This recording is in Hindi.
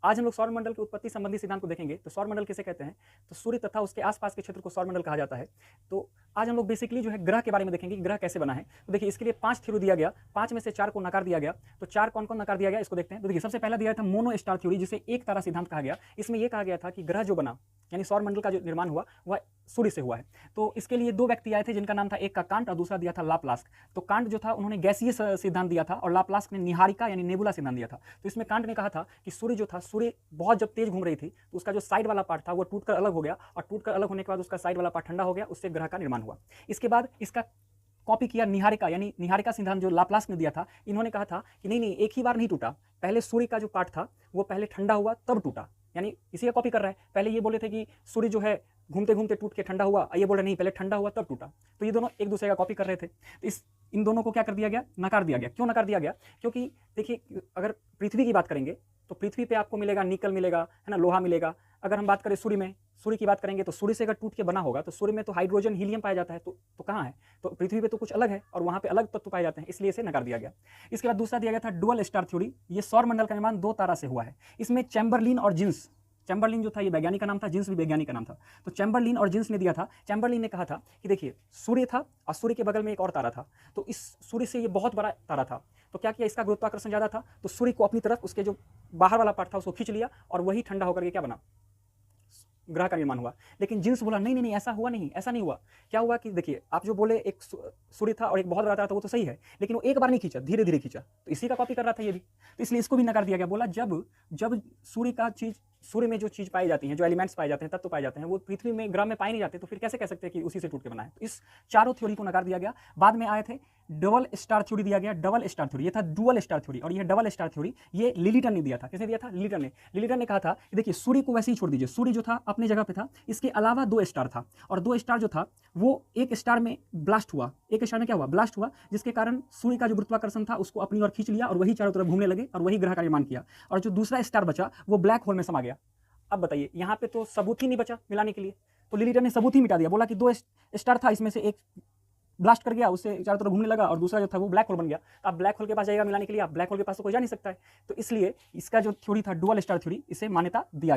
आज हम लोग सौरमंडल की उत्पत्ति संबंधी सिद्धांत को देखेंगे। तो सौरमंडल किसे कहते हैं? तो सूर्य तथा उसके आसपास के क्षेत्र को सौरमंडल कहा जाता है। तो आज हम लोग बेसिकली जो है ग्रह के बारे में देखेंगे कि ग्रह कैसे बना है। तो देखिए इसके लिए 5 थ्योरी दिया गया, 5 में से 4 को नकार दिया गया। तो 4 कौन-कौन नकार दिया गया इसको देखते हैं। तो देखिए सबसे पहला दिया था मोनो स्टार थ्योरी, जिसे एक तारा सिद्धांत कहा गया। इसमें यह कहा गया था कि ग्रह जो बना यानी सौरमंडल का जो निर्माण हुआ वह सूर्य से हुआ है। तो इसके लिए 2 व्यक्ति आए थे जिनका नाम था, एक का कांट और दूसरा दिया था लाप्लास्ट। तो कांट जो था उन्होंने गैसीय सिद्धांत दिया था और लाप्लास्ट ने निहारिका यानी नेबुला सिद्धांत दिया था। तो इसमें कांट ने कहा था कि सूर्य जो था, सूर्य बहुत जब तेज घूम रही थी तो उसका जो साइड वाला पार्ट था वो टूटकर अलग हो गया और टूटकर अलग होने के बाद उसका साइड वाला पार्ट ठंडा हो गया, उससे ग्रह का निर्माण हुआ। इसके बाद इसका कॉपी किया निहारिका यानी निहारिका सिद्धांत जो लाप्लास्ट ने दिया था। इन्होंने कहा था कि नहीं नहीं, एक ही बार नहीं टूटा, पहले सूर्य का जो पार्ट था वो पहले ठंडा हुआ तब टूटा। यानी इसी का कॉपी कर रहा है। पहले ये बोले थे कि सूर्य जो है घूमते घूमते टूट के ठंडा हुआ, ये बोल रहे नहीं पहले ठंडा हुआ तब टूटा। तो ये दोनों एक दूसरे का कॉपी कर रहे थे। तो इन दोनों को क्या कर दिया गया? नकार दिया गया। क्यों नकार दिया गया? क्योंकि देखिए अगर पृथ्वी की बात करेंगे तो पृथ्वी पे आपको मिलेगा निकल मिलेगा, है ना, लोहा मिलेगा। अगर हम बात करें सूर्य में, सूर्य की बात करेंगे तो सूर्य से अगर टूट के बना होगा तो सूर्य में तो हाइड्रोजन हीलियम पाया जाता है। तो कहाँ है? तो पृथ्वी पे तो कुछ अलग है और वहाँ पे अलग तत्व पाए जाते हैं, इसलिए इसे नकार दिया गया। इसके बाद दूसरा दिया गया था डुअल स्टार थ्योरी। ये सौरमंडल का निर्माण 2 तारा से हुआ है। इसमें चैम्बरलिन और जिन्स, चैम्बरलिन जो था ये वैज्ञानिक का नाम था, जिन्स भी वैज्ञानिक का नाम था। तो चैम्बरलिन और जिन्स ने दिया था। चैम्बरलिन ने कहा था कि देखिए सूर्य था और सूर्य के बगल में एक और तारा था, तो इस सूर्य से ये बहुत बड़ा तारा था। तो क्या किया, इसका गुरुत्वाकर्षण ज़्यादा था तो सूर्य को अपनी तरफ उसके जो बाहर वाला पार्ट था उसको खींच लिया और वही ठंडा होकर के क्या बना, ग्रह का निर्माण हुआ। लेकिन जिन्स बोला नहीं नहीं नहीं, ऐसा हुआ नहीं, ऐसा नहीं हुआ। क्या हुआ कि देखिए आप जो बोले एक सूर्य था और एक बहुत बड़ा तारा था, वो तो सही है, लेकिन वो एक बार नहीं खींचा, धीरे धीरे खींचा। तो इसी का कॉपी कर रहा था ये भी, तो इसलिए इसको भी नकार दिया गया। बोला जब जब सूर्य का चीज, सूर्य में जो चीज पाई जाती है, जो एलिमेंट्स पाए जाते हैं, तत्व पाए जाते हैं, वो पृथ्वी में ग्रह में पाए नहीं जाते, तो फिर कैसे कह सकते हैं कि उसी से टूट के बना है? तो इस चारों थ्योरी को नकार दिया गया। बाद में आए थे डबल स्टार थ्योरी दिया गया। डबल स्टार थ्योरी, ये था डुअल स्टार थ्योरी और ये डबल स्टार थ्योरी ये लिलिटन ने दिया था। किसने दिया था? लिलिटन ने। लिलिटन ने कहा था कि देखिए सूर्य को वैसे ही छोड़ दीजिए, सूर्य जो था अपनी जगह पे था, इसके अलावा 2 स्टार था और 2 स्टार जो था वो एक स्टार में ब्लास्ट हुआ, एक स्टार में क्या हुआ, ब्लास्ट हुआ, जिसके कारण सूर्य का जो गुरुत्वाकर्षण था उसको अपनी ओर खींच लिया और वही चारों तरफ घूमने लगे और वही ग्रह का निर्माण किया। और जो दूसरा स्टार बचा वो ब्लैक होल में समा गया। अब बताइए यहाँ पे तो सबूत ही नहीं बचा मिलाने के लिए, तो लिलिटन ने सबूत ही मिटा दिया। बोला कि 2 स्टार था, इसमें से एक ब्लास्ट कर गया, उससे चारों तरफ घूमने लगा और दूसरा जो था वो ब्लैक होल बन गया। आप ब्लैक होल के पास जाइएगा मिलाने के लिए, आप ब्लैक होल के पास तो कोई जा नहीं सकता है। तो इसलिए इसका जो थ्योरी था डुअल स्टार थ्योरी, इसे मान्यता दिया गया।